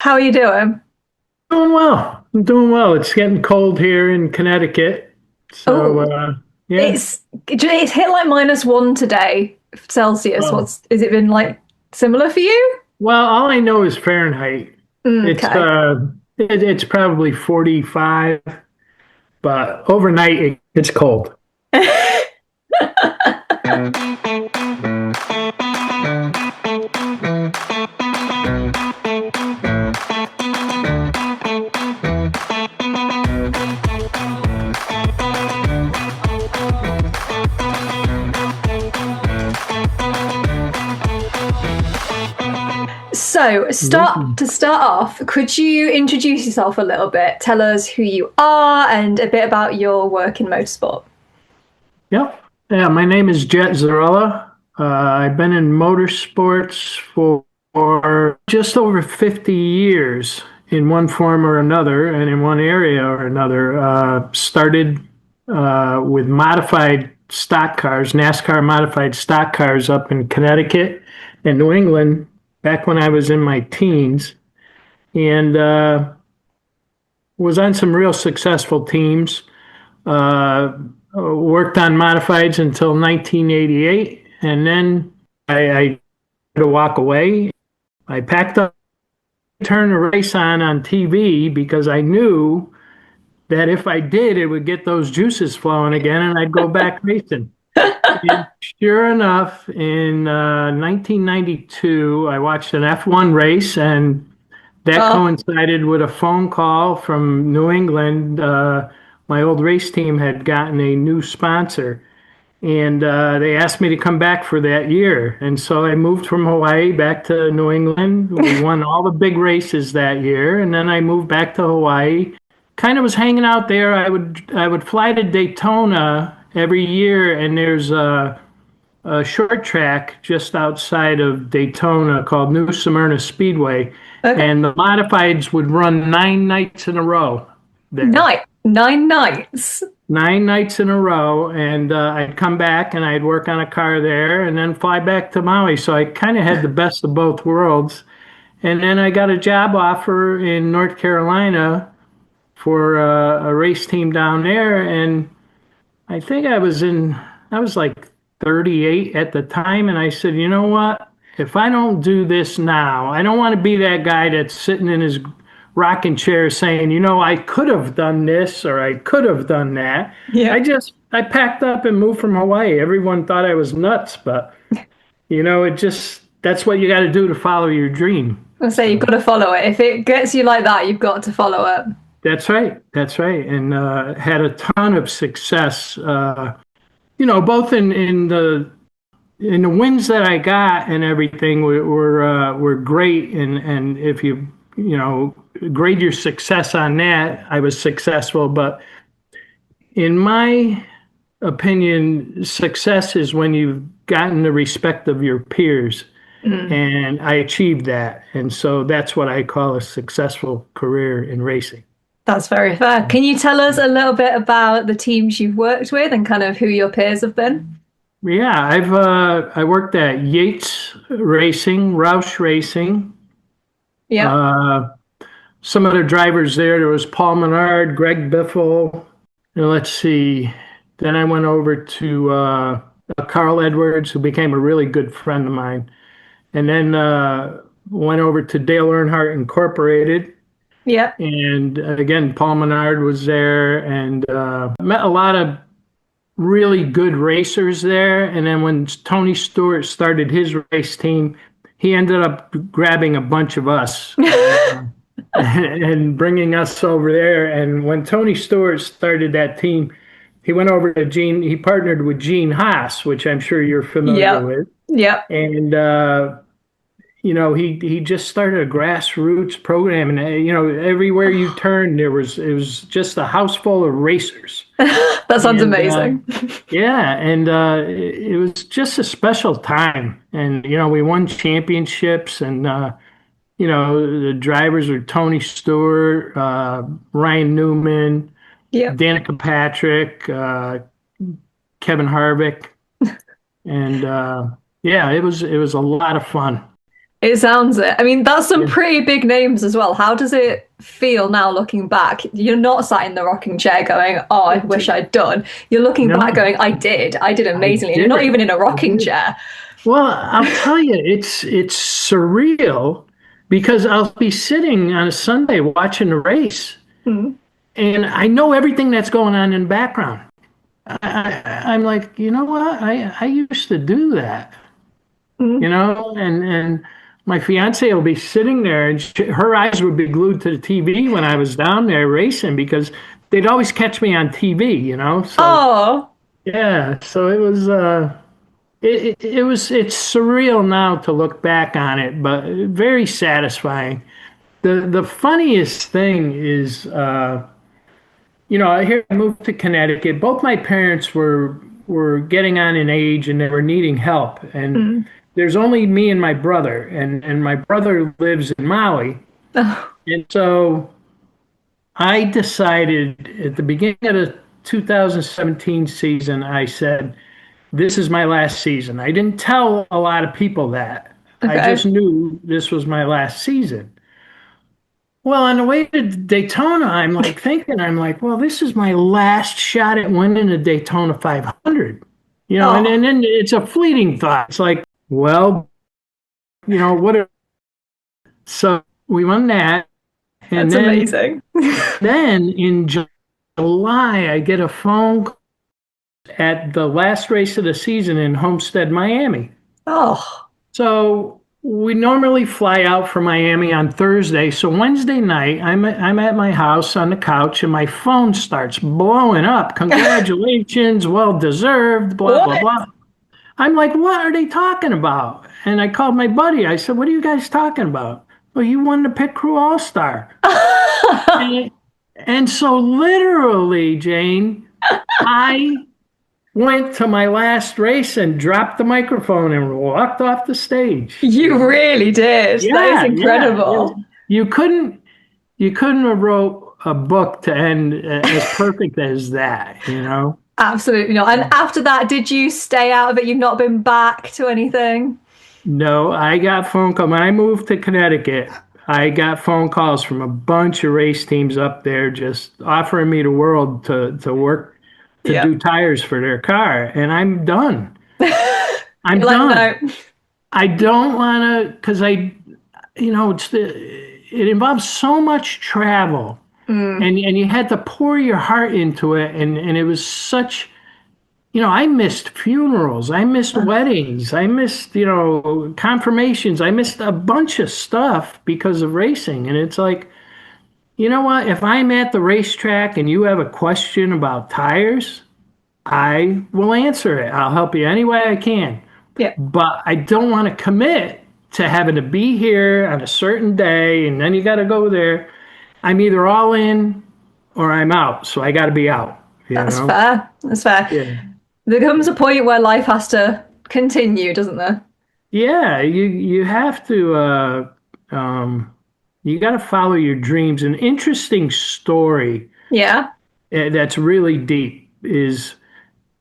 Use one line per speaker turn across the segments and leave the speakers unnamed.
How are you doing?
Doing well. I'm doing well. It's getting cold here in Connecticut. So,
Oh,
yeah.
it's hit like -1 today, Celsius.
Oh,
Is it been like similar for you?
well, all I know is Fahrenheit. It's
Okay.
it's probably 45, but overnight it's cold.
So, start off, could you introduce yourself a little bit? Tell us who you are and a bit about your work in motorsport.
Yep. Yeah, my name is Jet Zarella. I've been in motorsports for just over 50 years in one form or another and in one area or another. Started with modified stock cars, NASCAR modified stock cars up in Connecticut and New England back when I was in my teens, and was on some real successful teams. Uh, Worked on modifieds until 1988, and then I had to walk away. I packed up, turned the race on TV because I knew that if I did, it would get those juices flowing again, and I'd go back racing. And sure enough, in 1992, I watched an F1 race, and that
Oh,
coincided with a phone call from New England. My old race team had gotten a new sponsor, and they asked me to come back for that year. And so I moved from Hawaii back to New England. We won all the big races that year, and then I moved back to Hawaii. Kind of was hanging out there. I would fly to Daytona every year, and there's a short track just outside of Daytona called New Smyrna Speedway,
okay.
and the modifieds would run 9 nights in a row there.
Nine nights.
9 nights in a row, and I'd come back and I'd work on a car there and then fly back to Maui. So I kind of had the best of both worlds. And then I got a job offer in North Carolina for a race team down there, and I think I was like 38 at the time, and I said, you know what? If I don't do this now, I don't want to be that guy that's sitting in his rocking chair saying, I could have done this or I could have done that.
Yeah.
I packed up and moved from Hawaii. Everyone thought I was nuts, but that's what you got to do to follow your dream.
I say you've
So
got to follow it. If it gets you like that, you've got to follow it.
that's right. That's right. And had a ton of success, both in the wins that I got and everything were great. And if you grade your success on that, I was successful. But in my opinion, success is when you've gotten the respect of your peers.
Mm,
And I achieved that. And so that's what I call a successful career in racing.
that's very fair. Can you tell us a little bit about the teams you've worked with and kind of who your peers have been?
Yeah, I worked at Yates Racing, Roush Racing.
Yeah.
Uh, some other drivers there was Paul Menard, Greg Biffle. And let's see. Then I went over to Carl Edwards, who became a really good friend of mine. And then went over to Dale Earnhardt Incorporated.
Yeah.
And again, Paul Menard was there, and met a lot of really good racers there. And then when Tony Stewart started his race team, he ended up grabbing a bunch of us and bringing us over there. And when Tony Stewart started that team, he went over to he partnered with Gene Haas, which I'm sure you're familiar
Yeah.
with.
Yeah.
And he just started a grassroots program, and everywhere you turned, it was just a house full of racers.
That sounds
And
amazing.
yeah, and it was just a special time. And we won championships, and the drivers were Tony Stewart, Ryan Newman,
Yeah.
Danica Patrick, Kevin Harvick, and yeah, it was a lot of fun.
It sounds it. I mean, that's some
Yeah.
pretty big names as well. How does it feel now looking back? You're not sat in the rocking chair going, "Oh, I wish I'd done." You're looking back
No,
going, "I did. I did
I
amazingly." And you're
did
not
it.
even in a
I
rocking
did.
chair.
Well, I'll tell you, it's surreal because I'll be sitting on a Sunday watching the race,
Hmm.
and I know everything that's going on in the background. I'm like, you know what? I used to do that,
Hmm.
and my fiance will be sitting there, and her eyes would be glued to the TV when I was down there racing because they'd always catch me on TV. So
Oh,
yeah, so it was. It's surreal now to look back on it, but very satisfying. The funniest thing is, here I moved to Connecticut. Both my parents were getting on in age and they were needing help. And
mm.
there's only me and my brother, and my brother lives in Maui.
Oh,
And so I decided at the beginning of the 2017 season, I said, this is my last season. I didn't tell a lot of people that. I
okay.
just knew this was my last season. Well, on the way to Daytona, I'm like, well, this is my last shot at winning the Daytona 500. And
Oh,
then it's a fleeting thought. It's like, well, what? So we won that. And
that's
then,
amazing.
then in July, I get a phone call at the last race of the season in Homestead, Miami.
Oh,
So we normally fly out from Miami on Thursday. So Wednesday night, I'm at my house on the couch, and my phone starts blowing up. Congratulations, well deserved, blah blah
what?
blah. I'm like, what are they talking about? And I called my buddy. I said, what are you guys talking about? Well, you won the Pit Crew All Star. And, and so literally, Jane, I went to my last race and dropped the microphone and walked off the stage.
You really did. That is
Yeah, yeah.
incredible.
You couldn't have wrote a book to end as perfect as that.
Absolutely not. And after that, did you stay out of it? You've not been back to anything?
No, I got phone call when I moved to Connecticut. I got phone calls from a bunch of race teams up there just offering me the world to work to
Yeah.
do tires for their car, and I'm done. I'm
You're like,
done.
no.
I don't want to because it involves so much travel,
Mm.
and you had to pour your heart into it, and it was such. I missed funerals, I missed weddings, I missed confirmations, I missed a bunch of stuff because of racing, and it's like, you know what? If I'm at the racetrack and you have a question about tires, I will answer it. I'll help you any way I can.
Yeah.
But I don't want to commit to having to be here on a certain day and then you got to go there. I'm either all in or I'm out. So I got to be out, you
That's
know?
fair. That's fair.
Yeah.
There comes a point where life has to continue, doesn't there?
Yeah, you have to you got to follow your dreams. An interesting story
Yeah.
that's really deep is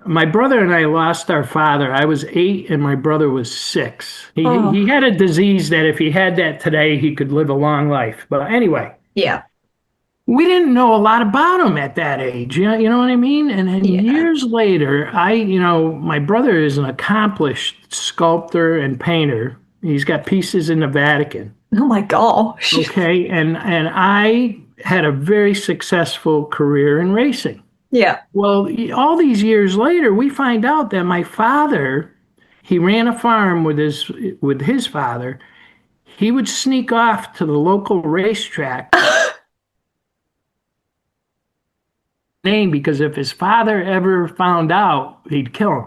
my brother and I lost our father. I was 8 and my brother was 6. He
Oh,
had a disease that if he had that today, he could live a long life. But anyway,
yeah.
we didn't know a lot about him at that age. You know what I mean? And then
Yeah.
years later, my brother is an accomplished sculptor and painter. He's got pieces in the Vatican.
Oh my gosh.
Okay, and I had a very successful career in racing.
Yeah.
Well, all these years later, we find out that my father, he ran a farm with his father. He would sneak off to the local racetrack name because if his father ever found out, he'd kill him.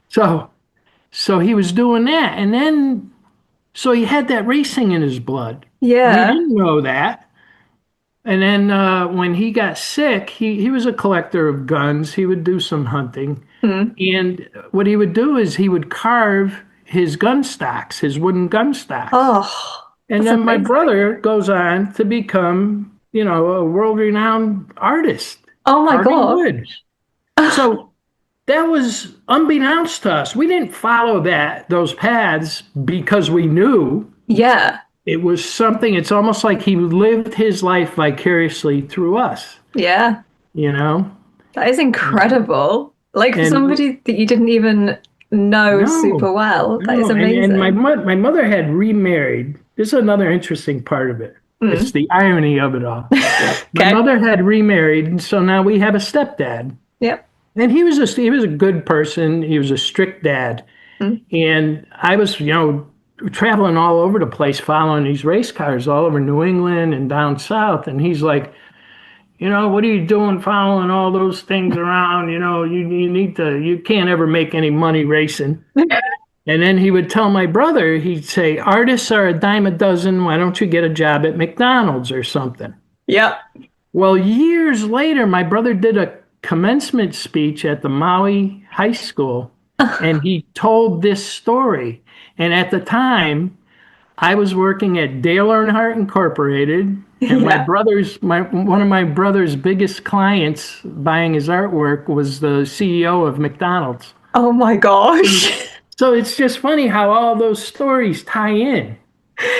So so he was doing that. And then so he had that racing in his blood. We
Yeah.
didn't know that. And then when he got sick, he was a collector of guns. He would do some hunting.
Hmm.
And what he would do is he would carve his gun stocks, his wooden gun stocks.
Oh,
And
that's
then my
amazing.
brother goes on to become, a world-renowned artist,
Oh my
carving
God.
wood. So that was unbeknownst to us. We didn't follow those paths because we knew.
Yeah.
It was something, it's almost like he lived his life vicariously through us,
Yeah.
you know?
That is incredible. Like for
And
somebody that you didn't even know super
no,
well, that is
no. And
amazing.
my mother had remarried. This is another interesting part of it. It's
Mm.
the irony of it all. My
Okay.
mother had remarried, and so now we have a stepdad.
Yep.
And he was a good person. He was a strict dad.
Mm.
And I was, traveling all over the place following these race cars all over New England and down south. And he's like, what are you doing following all those things around? You need to, you can't ever make any money racing. And then he would tell my brother, he'd say, artists are a dime a dozen. Why don't you get a job at McDonald's or something?
Yep.
Well, years later, my brother did a commencement speech at the Maui High School, and he told this story. And at the time, I was working at Dale Earnhardt Incorporated, and
Yeah.
one of my brother's biggest clients buying his artwork was the CEO of McDonald's.
Oh my gosh.
So it's just funny how all those stories tie in,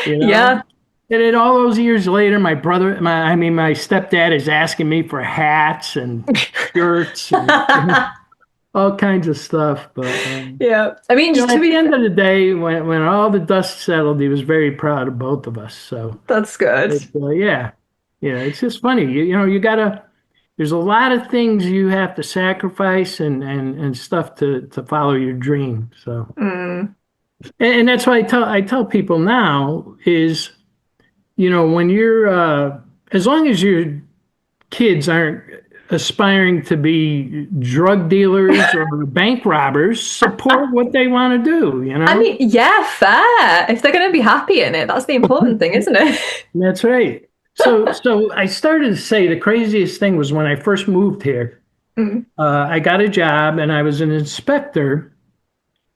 you know?
Yeah.
And then all those years later, my stepdad is asking me for hats and shirts and all kinds of stuff. But
Yeah. I mean, just to
at the
be
end
fair,
of the day, when all the dust settled, he was very proud of both of us. So
that's good.
yeah, it's just funny. You gotta. There's a lot of things you have to sacrifice and stuff to follow your dream. So
Mm.
and that's why I tell people now is when you're as long as your kids aren't aspiring to be drug dealers or bank robbers, support what they want to do,
I mean, yeah, fair. If they're going to be happy in it, that's the important thing, isn't it?
That's right. So I started to say the craziest thing was when I first moved here,
Mm.
I got a job and I was an inspector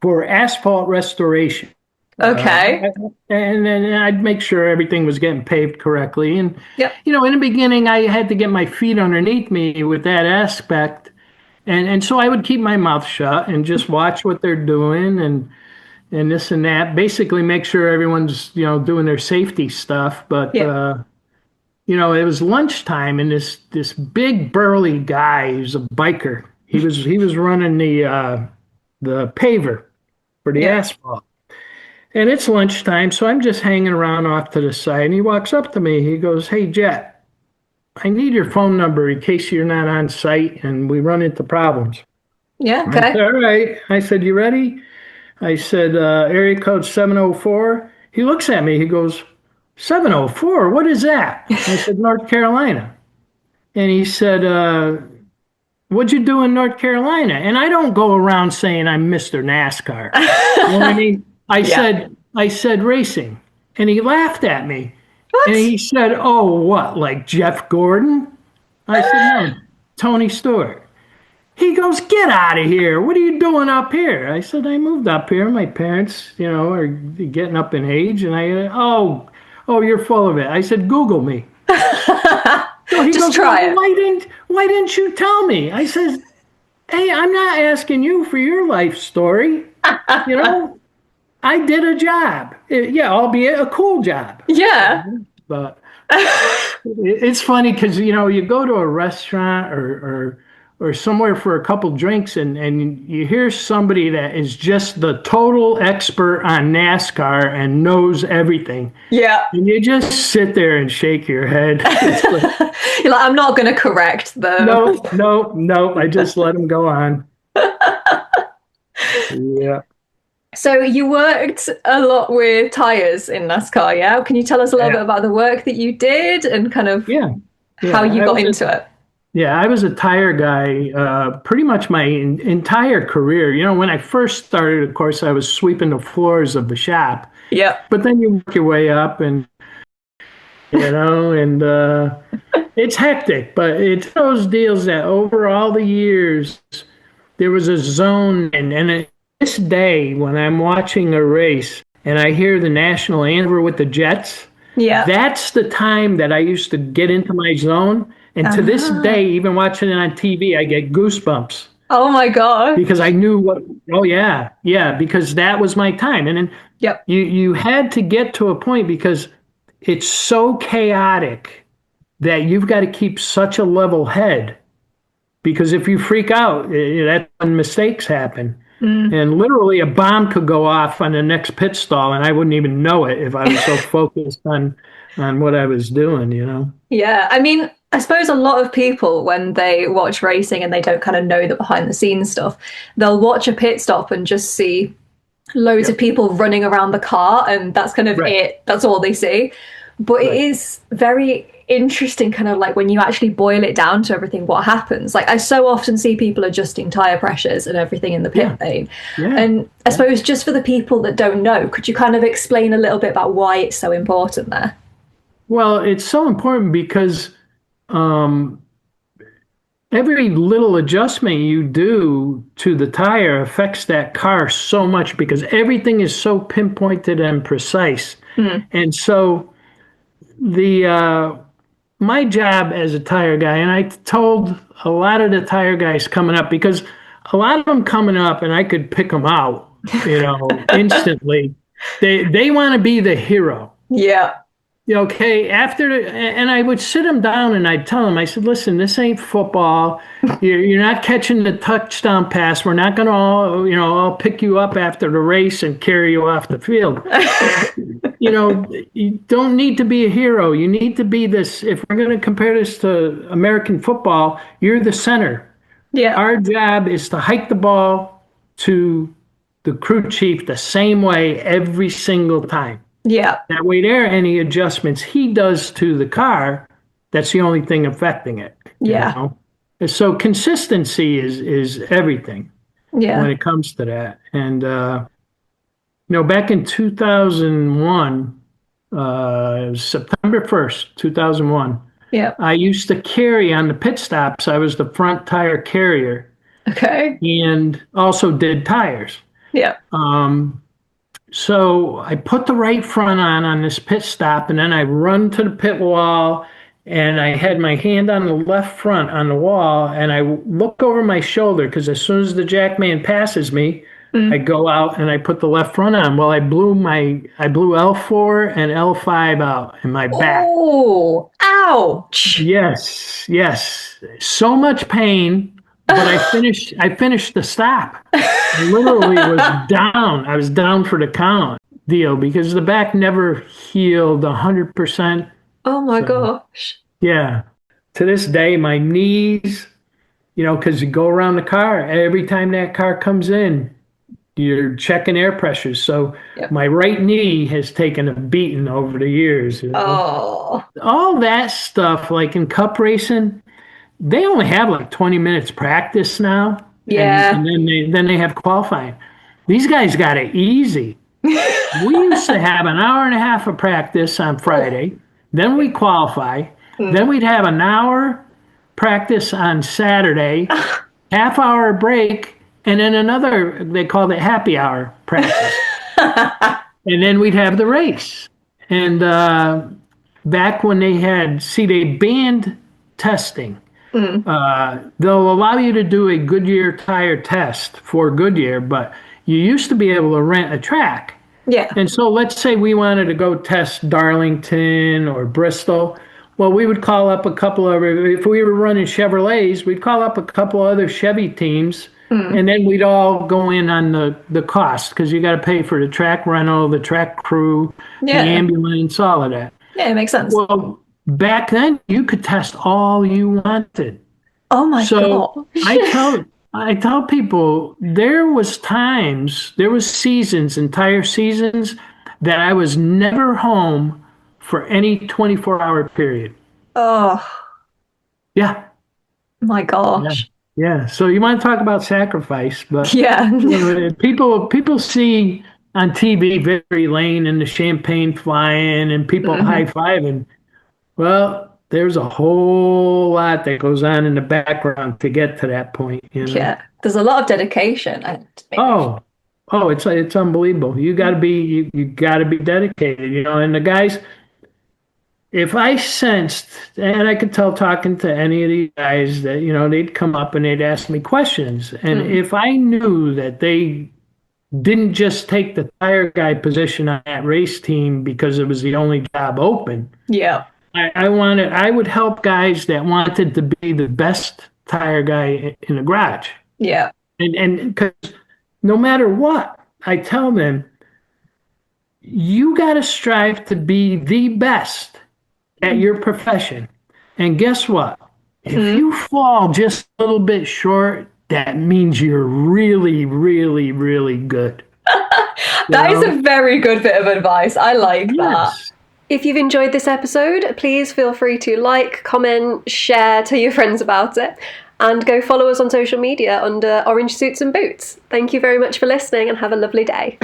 for asphalt restoration. Uh,
Okay.
and then I'd make sure everything was getting paved correctly. And,
Yep.
in the beginning, I had to get my feet underneath me with that aspect. And so I would keep my mouth shut and just watch what they're doing and this and that. Basically, make sure everyone's, doing their safety stuff. But,
Yeah.
it was lunchtime and this big burly guy, he was a biker. He was running the paver for the
Yeah.
asphalt. And it's lunchtime, so I'm just hanging around off to the side. And he walks up to me. He goes, "Hey, Jet, I need your phone number in case you're not on site and we run into problems."
Yeah.
I said,
Okay.
"All right." I said, "You ready?" I said, "Area code 704." He looks at me. He goes, "704? What is that?" I said, "North Carolina." And he said, "What'd you do in North Carolina?" And I don't go around saying I'm Mr. NASCAR. You know what I mean? I
Yeah.
said, I said racing. And he laughed at me. And
What?
he said, "Oh, what, like Jeff Gordon?" I said, "No, Tony Stewart." He goes, "Get out of here. What are you doing up here?" I said, "I moved up here. My parents, are getting up in age." And oh, you're full of it. I said, "Google me." So he
Just
goes, "Well,
try it.
why didn't you tell me?" I said, "Hey, I'm not asking you for your life story. You know, I did a job. Yeah, albeit a cool job."
Yeah.
But it's funny because you go to a restaurant or somewhere for a couple drinks and you hear somebody that is just the total expert on NASCAR and knows everything.
Yeah.
And you just sit there and shake your head. It's like,
You're like, I'm not going to correct them.
no, no, no. I just let them go on. Yeah.
So you worked a lot with tires in NASCAR, yeah? Can you tell us a little bit
Yeah.
about the work that you did and kind of
Yeah.
how
Yeah.
you got into it?
Yeah, I was a tire guy pretty much my entire career. When I first started, of course, I was sweeping the floors of the shop.
Yeah.
But then you work your way up and, and it's hectic. But it's those deals that over all the years, there was a zone. And this day, when I'm watching a race and I hear the national anthem with the Jets,
Yeah.
that's the time that I used to get into my zone. And to this
Ah.
day, even watching it on TV, I get goosebumps.
Oh my God.
because I knew what, oh yeah, yeah, because that was my time. And then
Yep.
you had to get to a point because it's so chaotic that you've got to keep such a level head because if you freak out, that's when mistakes happen.
Mm.
And literally a bomb could go off on the next pit stall and I wouldn't even know it if I was so focused on what I was doing, you know.
Yeah, I mean, I suppose a lot of people, when they watch racing and they don't kind of know the behind the scenes stuff, they'll watch a pit stop and just see loads of
Yep.
people running around the car, and that's kind of
Right.
it. That's all they see. But it
Right.
is very interesting, kind of like when you actually boil it down to everything, what happens. Like, I so often see people adjusting tire pressures and everything in the pit
Yeah.
lane.
Yeah.
And I
Yeah.
suppose just for the people that don't know, could you kind of explain a little bit about why it's so important there?
Well, it's so important because um, every little adjustment you do to the tire affects that car so much because everything is so pinpointed and precise.
Mm.
And so the my job as a tire guy, and I told a lot of the tire guys coming up because a lot of them coming up, and I could pick them out, instantly. They want to be the hero.
Yeah.
Okay, and I would sit them down and I'd tell them, I said, listen, this ain't football. You're not catching the touchdown pass. We're not going to all pick you up after the race and carry you off the field. You don't need to be a hero. You need to be this. If we're going to compare this to American football, you're the center.
Yeah.
Our job is to hike the ball to the crew chief the same way every single time.
Yeah.
That way, there are any adjustments he does to the car, that's the only thing affecting it.
Yeah.
And so consistency is everything when
Yeah.
it comes to that. And back in 2001, it was September 1st, 2001.
Yeah.
I used to carry on the pit stops. I was the front tire carrier
Okay.
and also did tires.
Yeah.
So I put the right front on this pit stop, and then I run to the pit wall, and I had my hand on the left front on the wall, and I look over my shoulder because as soon as the jack man passes me, I
Mm.
go out and I put the left front on. Well, I blew L4 and L5 out in my back.
Oh, ouch.
Yes, yes. So much pain, but I finished the stop. I literally was down. I was down for the count deal because the back never healed 100%.
Oh my
So,
gosh.
yeah. To this day, my knees, because you go around the car, every time that car comes in, you're checking air pressures. So
Yep.
my right knee has taken a beating over the years.
Oh,
All that stuff, like in cup racing, they only have like 20 minutes practice now, and
yeah.
and then they have qualifying. These guys got it easy. We used to have an hour and a half of practice on Friday, then we qualify, then we'd have an hour practice on Saturday, half hour break, and then another, they called it happy hour practice. And then we'd have the race. And back when they banned testing. They'll allow you to do a Goodyear tire test for Goodyear, but you used to be able to rent a track.
Yeah.
And so let's say we wanted to go test Darlington or Bristol. Well, we would call up a couple of, if we were running Chevrolets, we'd call up a couple other Chevy teams, and then we'd all go in on the cost because you got to pay for the track rental, the track crew,
Yeah.
the ambulance, all of that.
Yeah, it makes sense.
Well, back then you could test all you wanted.
Oh my
So
gosh.
I tell people there was seasons, entire seasons that I was never home for any 24-hour period.
Oh
Yeah,
my
yeah,
gosh.
yeah. So you want to talk about sacrifice, but
Yeah.
people see on TV Victory Lane and the champagne flying and people high-fiving. Well, there's a whole lot that goes on in the background to get to that point.
Yeah. There's a lot of dedication.
Oh, it's unbelievable. You got to be dedicated, and the guys if I sensed, and I could tell talking to any of these guys that, they'd come up and they'd ask me questions. And if I knew that they didn't just take the tire guy position on that race team because it was the only job open,
Yeah.
I would help guys that wanted to be the best tire guy in the garage.
Yeah.
And because no matter what, I tell them, you got to strive to be the best at your profession. And guess what? If you fall just a little bit short, that means you're really, really, really good.
That is a very good bit of advice. I like that.
Yes.
If you've enjoyed this episode, please feel free to like, comment, share, tell your friends about it, and go follow us on social media under Orange Suits and Boots. Thank you very much for listening and have a lovely day.